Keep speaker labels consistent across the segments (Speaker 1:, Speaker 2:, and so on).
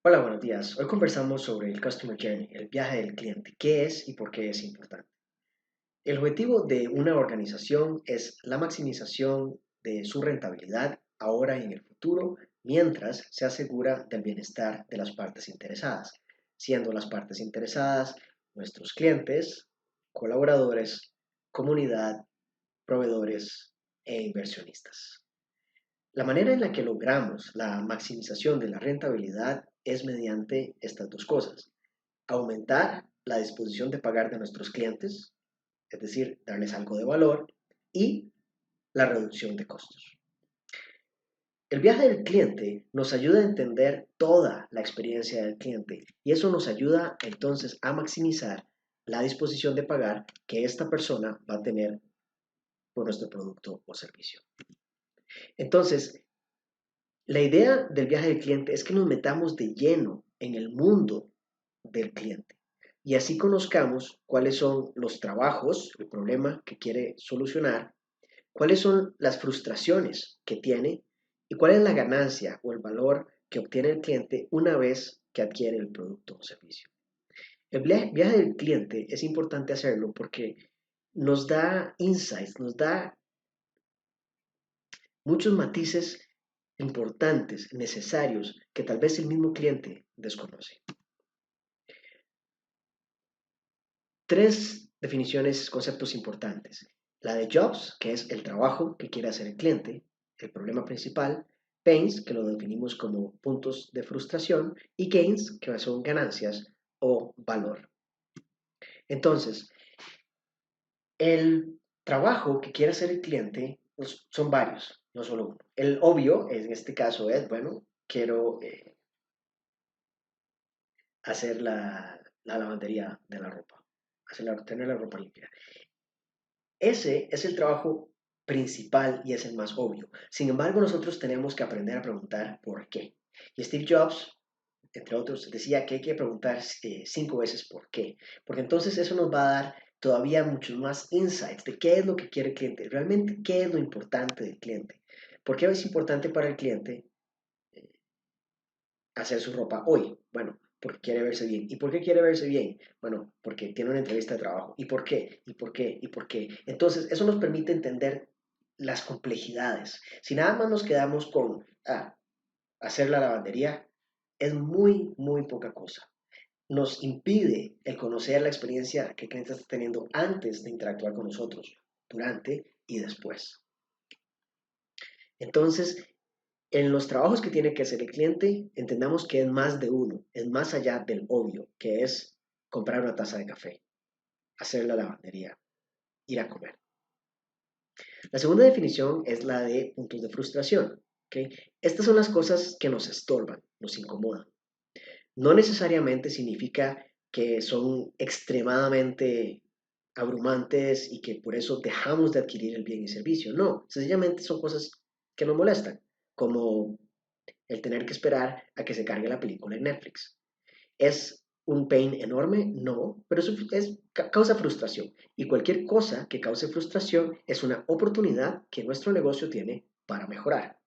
Speaker 1: Hola, buenos días. Hoy conversamos sobre el Customer Journey, el viaje del cliente, qué es y por qué es importante. El objetivo de una organización es la maximización de su rentabilidad ahora y en el futuro, mientras se asegura del bienestar de las partes interesadas, siendo las partes interesadas nuestros clientes, colaboradores, comunidad, proveedores e inversionistas. La manera en la que logramos la maximización de la rentabilidad es mediante estas dos cosas. Aumentar la disposición de pagar de nuestros clientes, es decir, darles algo de valor, y la reducción de costos. El viaje del cliente nos ayuda a entender toda la experiencia del cliente y eso nos ayuda entonces a maximizar la disposición de pagar que esta persona va a tener por nuestro producto o servicio. Entonces, la idea del viaje del cliente es que nos metamos de lleno en el mundo del cliente y así conozcamos cuáles son los trabajos, el problema que quiere solucionar, cuáles son las frustraciones que tiene y cuál es la ganancia o el valor que obtiene el cliente una vez que adquiere el producto o servicio. El viaje del cliente es importante hacerlo porque nos da insights, nos da muchos matices importantes, necesarios, que tal vez el mismo cliente desconoce. Tres definiciones, conceptos importantes. La de jobs, que es el trabajo que quiere hacer el cliente, el problema principal. Pains, que lo definimos como puntos de frustración. Y gains, que son ganancias o valor. Entonces, el trabajo que quiere hacer el cliente pues, son varios, no solo uno. El obvio, en este caso, es, bueno, quiero hacer la lavandería de la ropa, tener la ropa limpia. Ese es el trabajo principal y es el más obvio. Sin embargo, nosotros tenemos que aprender a preguntar por qué. Y Steve Jobs, entre otros, decía que hay que preguntar 5 veces por qué. Porque entonces eso nos va a dar todavía muchos más insights de qué es lo que quiere el cliente, realmente qué es lo importante del cliente. ¿Por qué es importante para el cliente hacer su ropa hoy? Bueno, porque quiere verse bien. ¿Y por qué quiere verse bien? Bueno, porque tiene una entrevista de trabajo. ¿Y por qué? ¿Y por qué? ¿Y por qué? Entonces, eso nos permite entender las complejidades. Si nada más nos quedamos con hacer la lavandería, es muy, muy poca cosa. Nos impide el conocer la experiencia que el cliente está teniendo antes de interactuar con nosotros, durante y después. Entonces, en los trabajos que tiene que hacer el cliente, entendamos que es más de uno, es más allá del obvio, que es comprar una taza de café, hacer la lavandería, ir a comer. La segunda definición es la de puntos de frustración. ¿Okay? Estas son las cosas que nos estorban, nos incomodan. No necesariamente significa que son extremadamente abrumantes y que por eso dejamos de adquirir el bien y servicio. No, sencillamente son cosas que nos molestan, como el tener que esperar a que se cargue la película en Netflix. ¿Es un pain enorme? No, pero eso causa frustración. Y cualquier cosa que cause frustración es una oportunidad que nuestro negocio tiene para mejorar.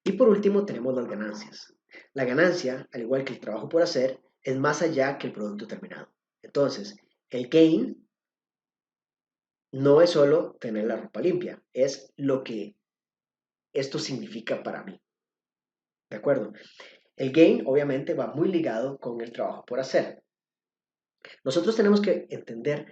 Speaker 1: Y por último tenemos las ganancias. La ganancia, al igual que el trabajo por hacer, es más allá que el producto terminado. Entonces, el gain no es solo tener la ropa limpia, es lo que esto significa para mí. ¿De acuerdo? El gain obviamente va muy ligado con el trabajo por hacer. Nosotros tenemos que entender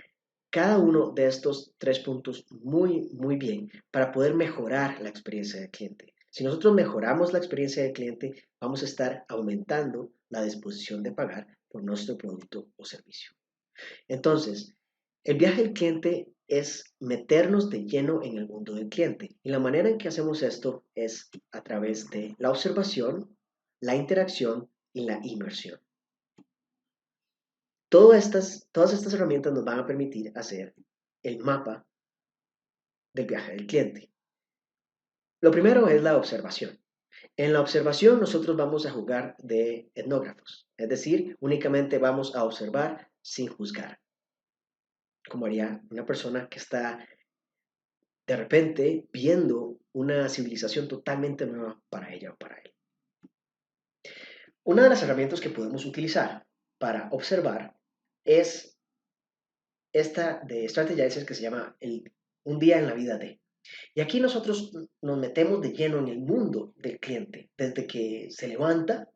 Speaker 1: cada uno de estos tres puntos muy, muy bien para poder mejorar la experiencia del cliente. Si nosotros mejoramos la experiencia del cliente, vamos a estar aumentando la disposición de pagar por nuestro producto o servicio. Entonces, el viaje del cliente es meternos de lleno en el mundo del cliente. Y la manera en que hacemos esto es a través de la observación, la interacción y la inmersión. Todas estas herramientas nos van a permitir hacer el mapa del viaje del cliente. Lo primero es la observación. En la observación nosotros vamos a jugar de etnógrafos, es decir, únicamente vamos a observar sin juzgar, como haría una persona que está de repente viendo una civilización totalmente nueva para ella o para él. Una de las herramientas que podemos utilizar para observar es esta de Strategizer que se llama un día en la vida de. Y aquí nosotros nos metemos de lleno en el mundo del cliente, desde que se levanta,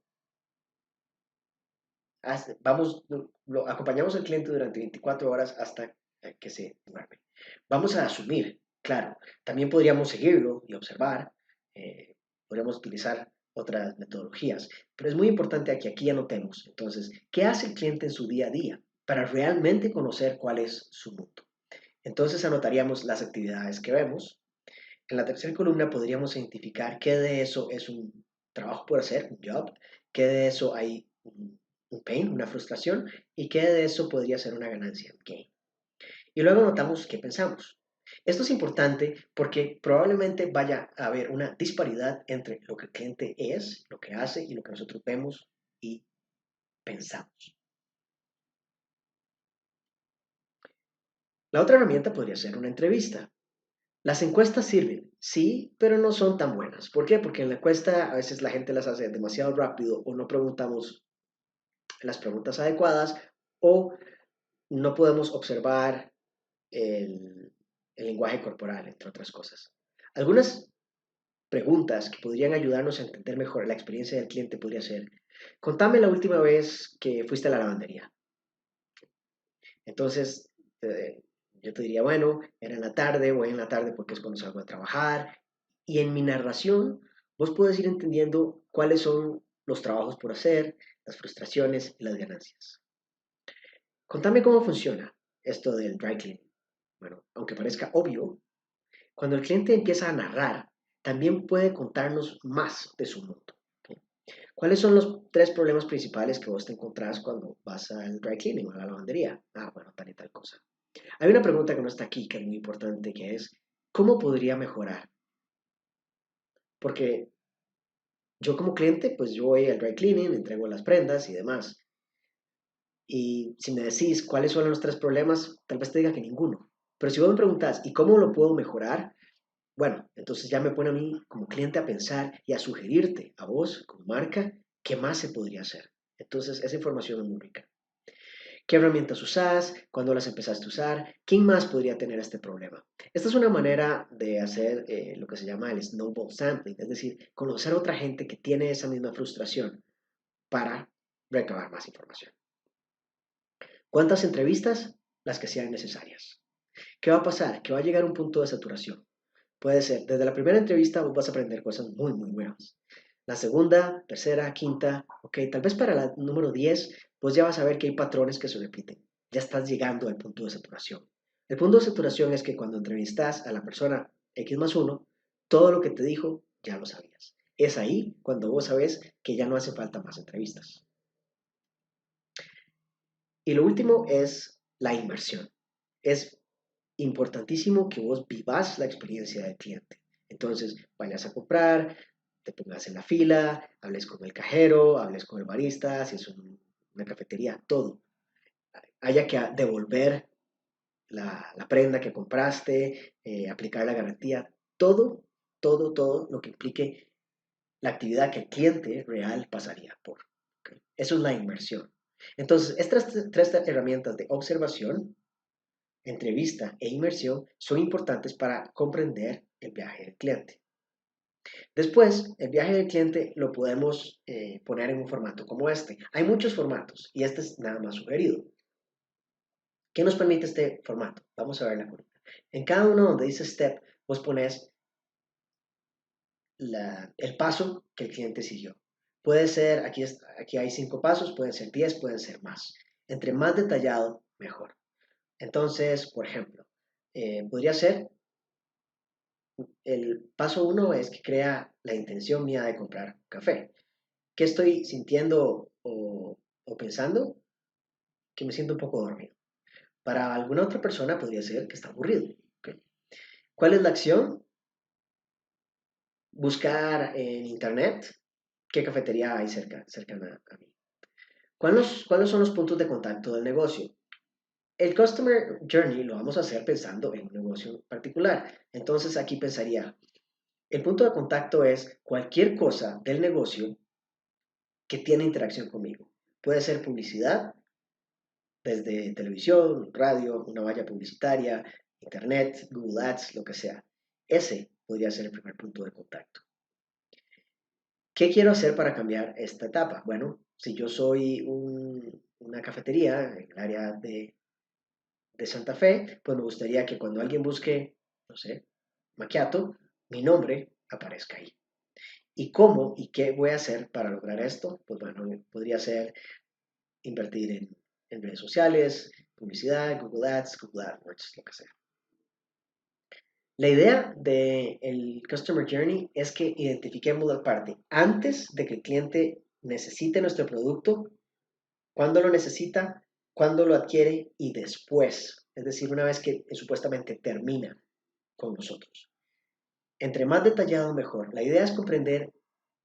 Speaker 1: vamos, lo acompañamos al cliente durante 24 horas hasta que se duerme. Vamos a asumir, claro, también podríamos seguirlo y observar, eh, podríamos utilizar otras metodologías, pero es muy importante que aquí anotemos, entonces, ¿qué hace el cliente en su día a día para realmente conocer cuál es su mundo? Entonces anotaríamos las actividades que vemos. En la tercera columna podríamos identificar qué de eso es un trabajo por hacer, un job, qué de eso hay un pain, una frustración, y qué de eso podría ser una ganancia, un gain. Y luego notamos qué pensamos. Esto es importante porque probablemente vaya a haber una disparidad entre lo que el cliente es, lo que hace y lo que nosotros vemos y pensamos. La otra herramienta podría ser una entrevista. Las encuestas sirven, sí, pero no son tan buenas. ¿Por qué? Porque en la encuesta a veces la gente las hace demasiado rápido o no preguntamos las preguntas adecuadas o no podemos observar el lenguaje corporal, entre otras cosas. Algunas preguntas que podrían ayudarnos a entender mejor la experiencia del cliente podría ser, contame la última vez que fuiste a la lavandería. Entonces, yo te diría, bueno, era en la tarde, voy en la tarde porque es cuando salgo a trabajar. Y en mi narración, vos puedes ir entendiendo cuáles son los trabajos por hacer, las frustraciones y las ganancias. Contame cómo funciona esto del dry cleaning. Bueno, aunque parezca obvio, cuando el cliente empieza a narrar, también puede contarnos más de su mundo. ¿Ok? ¿Cuáles son los tres problemas principales que vos te encontrás cuando vas al dry cleaning o a la lavandería? Ah, bueno, tal y tal cosa. Hay una pregunta que no está aquí, que es muy importante, que es, ¿cómo podría mejorar? Porque yo como cliente, pues yo voy al dry cleaning, entrego las prendas y demás. Y si me decís cuáles son los tres problemas, tal vez te diga que ninguno. Pero si vos me preguntás, ¿y cómo lo puedo mejorar? Bueno, entonces ya me pone a mí como cliente a pensar y a sugerirte a vos como marca qué más se podría hacer. Entonces, esa información es muy rica. ¿Qué herramientas usás? ¿Cuándo las empezaste a usar? ¿Quién más podría tener este problema? Esta es una manera de hacer lo que se llama el snowball sampling, es decir, conocer a otra gente que tiene esa misma frustración para recabar más información. ¿Cuántas entrevistas? Las que sean necesarias. ¿Qué va a pasar? Que va a llegar un punto de saturación. Puede ser, desde la primera entrevista vos vas a aprender cosas muy, muy nuevas. La segunda, tercera, quinta, ok, tal vez para la número 10, vos ya vas a ver que hay patrones que se repiten. Ya estás llegando al punto de saturación. El punto de saturación es que cuando entrevistas a la persona X más uno, todo lo que te dijo ya lo sabías. Es ahí cuando vos sabes que ya no hace falta más entrevistas. Y lo último es la inmersión. Es importantísimo que vos vivas la experiencia del cliente. Entonces, vayas a comprar, te pongas en la fila, hables con el cajero, hables con el barista, si es una cafetería, todo. Haya que devolver la prenda que compraste, aplicar la garantía, todo, todo, todo lo que implique la actividad que el cliente real pasaría por. ¿Okay? Eso es la inversión. Entonces, estas tres herramientas de observación, entrevista e inmersión son importantes para comprender el viaje del cliente. Después, el viaje del cliente lo podemos poner en un formato como este. Hay muchos formatos y este es nada más sugerido. ¿Qué nos permite este formato? Vamos a ver la columna. En cada uno donde dice step, vos pones el paso que el cliente siguió. Puede ser, aquí hay 5 pasos, pueden ser 10, pueden ser más. Entre más detallado, mejor. Entonces, por ejemplo, podría ser, el paso uno es que crea la intención mía de comprar café. ¿Qué estoy sintiendo o pensando? Que me siento un poco dormido. Para alguna otra persona podría ser que está aburrido. ¿Okay? ¿Cuál es la acción? Buscar en internet qué cafetería hay cercana a mí. ¿Cuáles son los puntos de contacto del negocio? El Customer Journey lo vamos a hacer pensando en un negocio particular. Entonces aquí pensaría, el punto de contacto es cualquier cosa del negocio que tiene interacción conmigo. Puede ser publicidad, desde televisión, radio, una valla publicitaria, internet, Google Ads, lo que sea. Ese podría ser el primer punto de contacto. ¿Qué quiero hacer para cambiar esta etapa? Bueno, si yo soy una cafetería en el área de Santa Fe, pues me gustaría que cuando alguien busque, no sé, macchiato, mi nombre aparezca ahí. ¿Y cómo y qué voy a hacer para lograr esto? Pues bueno, podría ser invertir en redes sociales, publicidad, Google Ads, Google AdWords, lo que sea. La idea del Customer Journey es que identifiquemos la parte antes de que el cliente necesite nuestro producto, cuándo lo necesita, cuándo lo adquiere y después, es decir, una vez que supuestamente termina con nosotros. Entre más detallado, mejor. La idea es comprender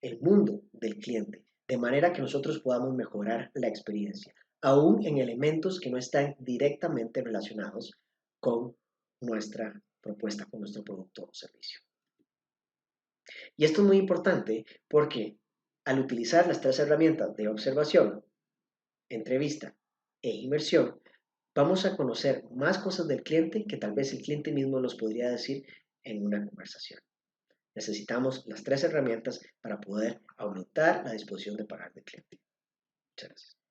Speaker 1: el mundo del cliente, de manera que nosotros podamos mejorar la experiencia, aún en elementos que no están directamente relacionados con nuestra propuesta, con nuestro producto o servicio. Y esto es muy importante porque al utilizar las tres herramientas de observación, entrevista e inmersión, vamos a conocer más cosas del cliente que tal vez el cliente mismo nos podría decir en una conversación. Necesitamos las tres herramientas para poder aumentar la disposición de pagar del cliente. Muchas gracias.